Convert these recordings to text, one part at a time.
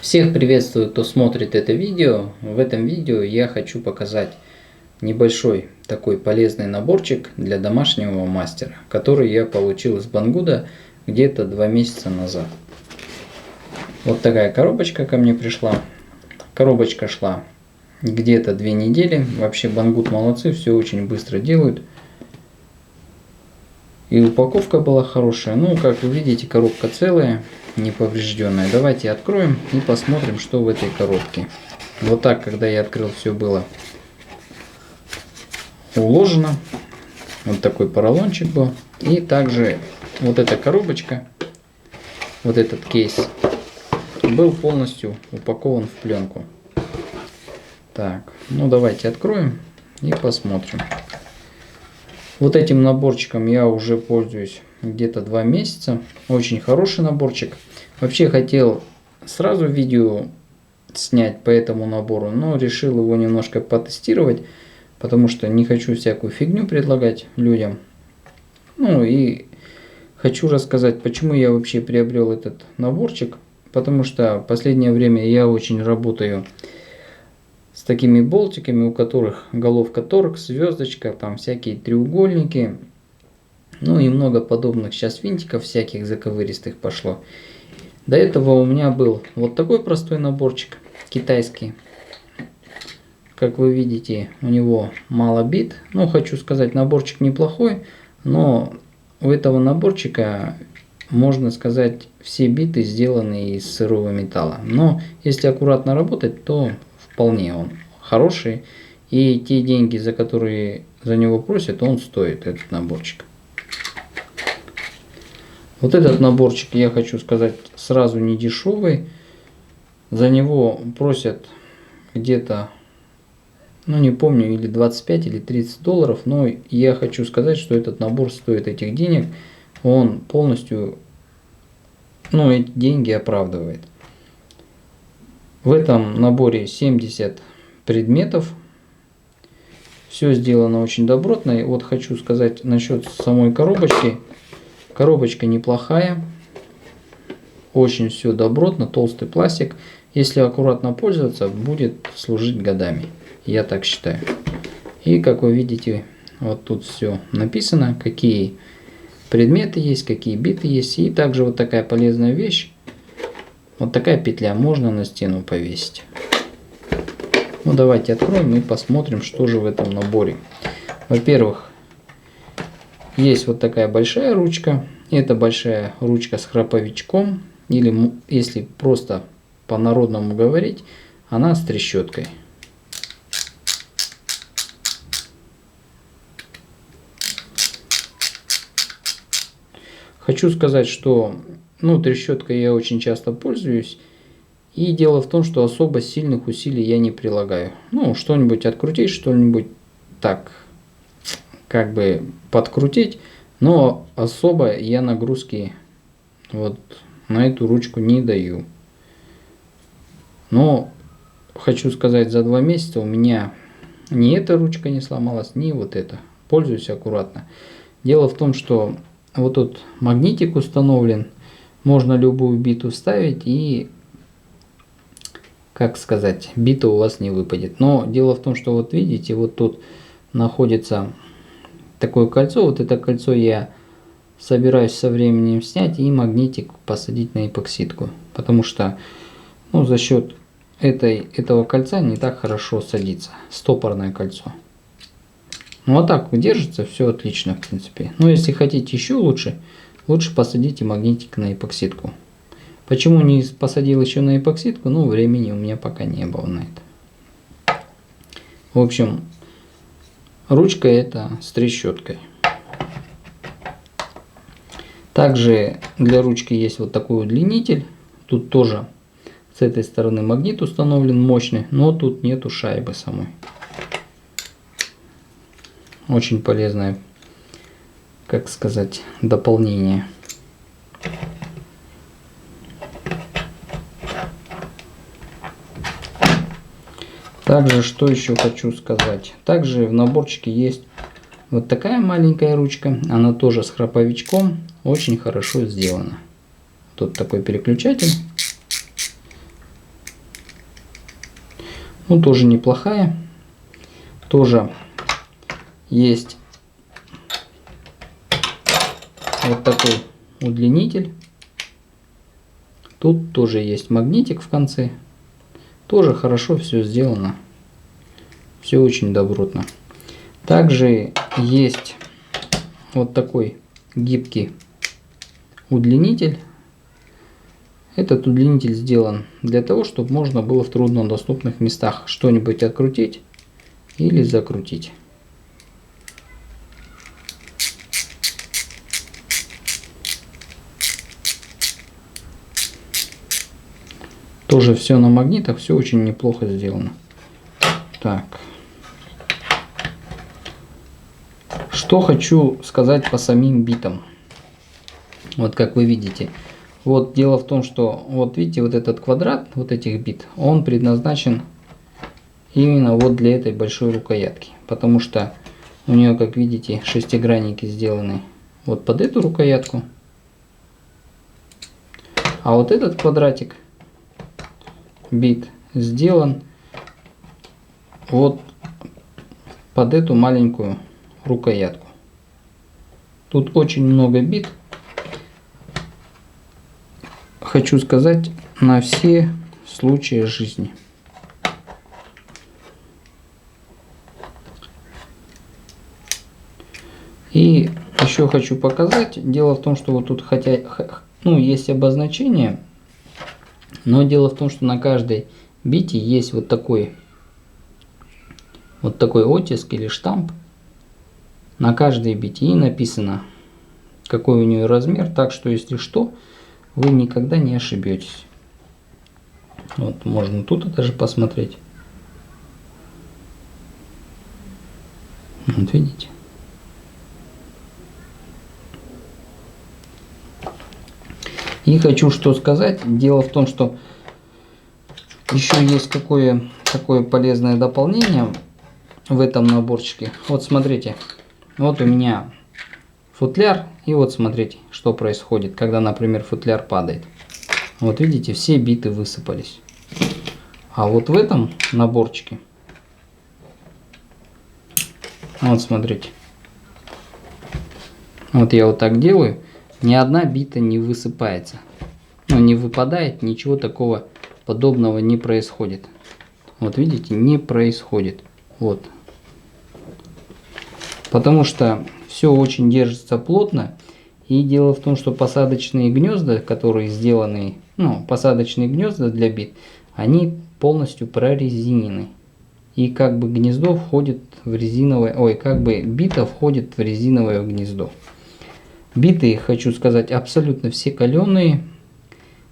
Всех приветствую, кто смотрит это видео. В этом видео я хочу показать небольшой такой полезный наборчик для домашнего мастера, который я получил из Бангуда где-то 2 месяца назад. Вот такая коробочка ко мне пришла. Коробочка шла где-то 2 недели. Вообще Бангуд молодцы, все очень быстро делают. И упаковка была хорошая. Ну, как вы видите, коробка целая, не поврежденная. Давайте откроем и посмотрим, что в этой коробке. Вот так, когда я открыл, все было уложено. Вот такой поролончик был. И также вот эта коробочка, вот этот кейс, был полностью упакован в пленку. Так, ну давайте откроем и посмотрим. Вот этим наборчиком я уже пользуюсь где-то 2 месяца. Очень хороший наборчик. Вообще хотел сразу видео снять по этому набору, но решил его немножко потестировать, потому что не хочу всякую фигню предлагать людям. Ну и хочу рассказать, почему я вообще приобрел этот наборчик. Потому что в последнее время я очень работаю с такими болтиками, у которых головка торкс, звездочка, там всякие треугольники. Ну и много подобных сейчас винтиков всяких заковыристых пошло. До этого у меня был вот такой простой наборчик, китайский. Как вы видите, у него мало бит. Ну, хочу сказать, наборчик неплохой, но у этого наборчика, можно сказать, все биты сделаны из сырого металла. Но если аккуратно работать, то вполне он хороший. И те деньги, за которые за него просят, он стоит, этот наборчик. Вот этот наборчик, я хочу сказать, сразу не дешевый. За него просят где-то, ну не помню, или 25 или 30 долларов. Но я хочу сказать, что этот набор стоит этих денег. Он полностью, ну, эти деньги оправдывает. В этом наборе 70 предметов. Все сделано очень добротно. И вот хочу сказать насчет самой коробочки. Коробочка неплохая. Очень все добротно. Толстый пластик. Если аккуратно пользоваться, будет служить годами. Я так считаю. И как вы видите, вот тут все написано. Какие предметы есть, какие биты есть. И также вот такая полезная вещь. Вот такая петля можно на стену повесить. Ну давайте откроем и посмотрим, что же в этом наборе. Во-первых, есть вот такая большая ручка. Это большая ручка с храповичком. Или, если просто по-народному говорить, она с трещоткой. Хочу сказать, что трещоткой я очень часто пользуюсь. И дело в том, что особо сильных усилий я не прилагаю. Ну, что-нибудь открутить, что-нибудь так, как бы подкрутить. Но особо я нагрузки вот на эту ручку не даю. Но хочу сказать, за 2 месяца у меня ни эта ручка не сломалась, ни вот эта. Пользуюсь аккуратно. Дело в том, что вот тут магнитик установлен. Можно любую биту вставить и, как сказать, бита у вас не выпадет. Но дело в том, что вот видите, вот тут находится такое кольцо. Вот это кольцо я собираюсь со временем снять и магнитик посадить на эпоксидку. Потому что за счет этого кольца не так хорошо садится. Стопорное кольцо. Ну а так держится все отлично, в принципе. Но если хотите еще лучше посадите магнитик на эпоксидку. Почему не посадил еще на эпоксидку? Ну, времени у меня пока не было на это. В общем, ручка это с трещоткой. Также для ручки есть вот такой удлинитель. Тут тоже с этой стороны магнит установлен мощный, но тут нету шайбы самой. Очень полезное, как сказать, дополнение. Также, что еще хочу сказать. Также в наборчике есть вот такая маленькая ручка. Она тоже с храповичком. Очень хорошо сделана. Тут такой переключатель. Ну, тоже неплохая. Тоже есть вот такой удлинитель. Тут тоже есть магнитик в конце. Тоже хорошо все сделано. Все очень добротно. Также есть вот такой гибкий удлинитель. Этот удлинитель сделан для того, чтобы можно было в труднодоступных местах что-нибудь открутить или закрутить. Тоже все на магнитах, все очень неплохо сделано. Так. Что хочу сказать по самим битам. Вот как вы видите. Вот дело в том, что вот видите, вот этот квадрат вот этих бит, он предназначен именно вот для этой большой рукоятки. Потому что у нее, как видите, шестигранники сделаны вот под эту рукоятку. А вот этот квадратик бит сделан вот под эту маленькую рукоятку. Тут очень много бит. Хочу сказать, на все случаи жизни. И еще хочу показать. Дело в том, что вот тут хотя есть обозначение, но дело в том, что на каждой бите есть вот такой оттиск или штамп. На каждой бите и написано, какой у нее размер, так что если что, вы никогда не ошибетесь. Вот можно тут даже посмотреть. Вот видите. И хочу что сказать. Дело в том, что еще есть такое полезное дополнение в этом наборчике. Вот смотрите. Вот у меня футляр. И вот смотрите, что происходит, когда, например, футляр падает. Вот видите, все биты высыпались. А вот в этом наборчике, вот смотрите, вот я вот так делаю, ни одна бита не высыпается. Ну, не выпадает, ничего такого подобного не происходит. Вот видите, не происходит. Вот. Потому что все очень держится плотно. И дело в том, что посадочные гнезда, которые сделаны, посадочные гнезда для бит, они полностью прорезинены. И как бы гнездо входит в резиновое, бита входит в резиновое гнездо. Биты, хочу сказать, абсолютно все каленые.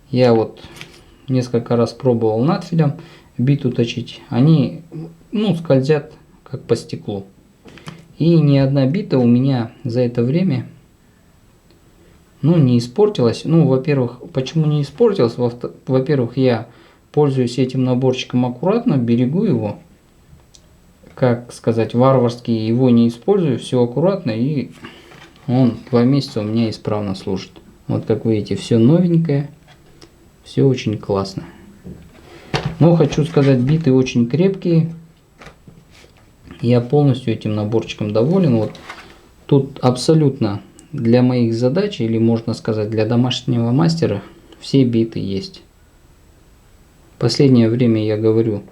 Я вот несколько раз пробовал надфилем биту точить. Они, скользят как по стеклу. И ни одна бита у меня за это время, не испортилась. Во-первых, почему не испортилась? Во-первых, я пользуюсь этим наборчиком аккуратно, берегу его. Как сказать, варварски его не использую, все аккуратно, и он 2 месяца у меня исправно служит. Вот как вы видите, все новенькое, все очень классно. Но хочу сказать, биты очень крепкие. Я полностью этим наборчиком доволен. Вот тут абсолютно для моих задач, или можно сказать для домашнего мастера, все биты есть. Последнее время, я говорю,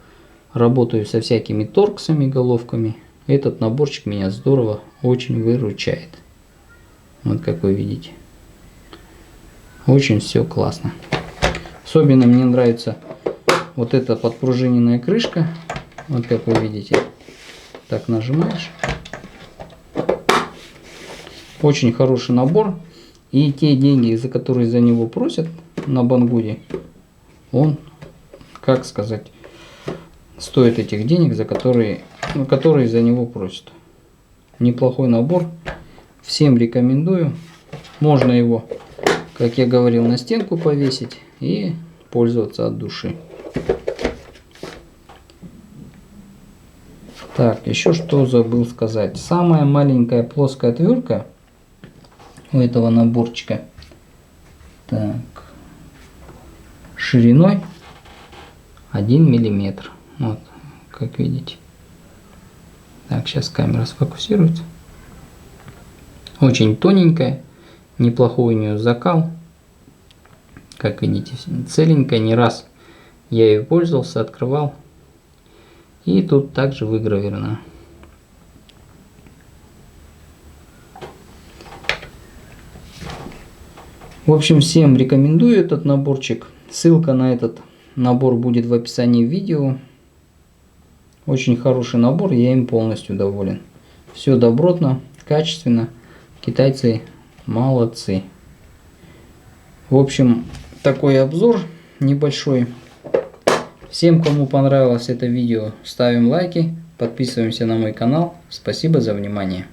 работаю со всякими торксами, головками. Этот наборчик меня здорово очень выручает. Вот как вы видите. Очень все классно. Особенно мне нравится вот эта подпружиненная крышка. Вот как вы видите. Так нажимаешь. Очень хороший набор. И те деньги, за которые за него просят на Бангуде, он, как сказать, стоит этих денег, за которые за него просят. Неплохой набор. Всем рекомендую. Можно его, как я говорил, на стенку повесить и пользоваться от души. Так, еще что забыл сказать. Самая маленькая плоская отвертка у этого наборчика, так, шириной 1 миллиметр. Вот, как видите. Так, сейчас камера сфокусируется. Очень тоненькая, неплохой у нее закал. Как видите, целенькая, не раз я ее пользовался, открывал. И тут также выгравировано. В общем, всем рекомендую этот наборчик. Ссылка на этот набор будет в описании видео. Очень хороший набор, я им полностью доволен. Все добротно, качественно. Китайцы молодцы. В общем, такой обзор небольшой. Всем, кому понравилось это видео, ставим лайки, подписываемся на мой канал. Спасибо за внимание.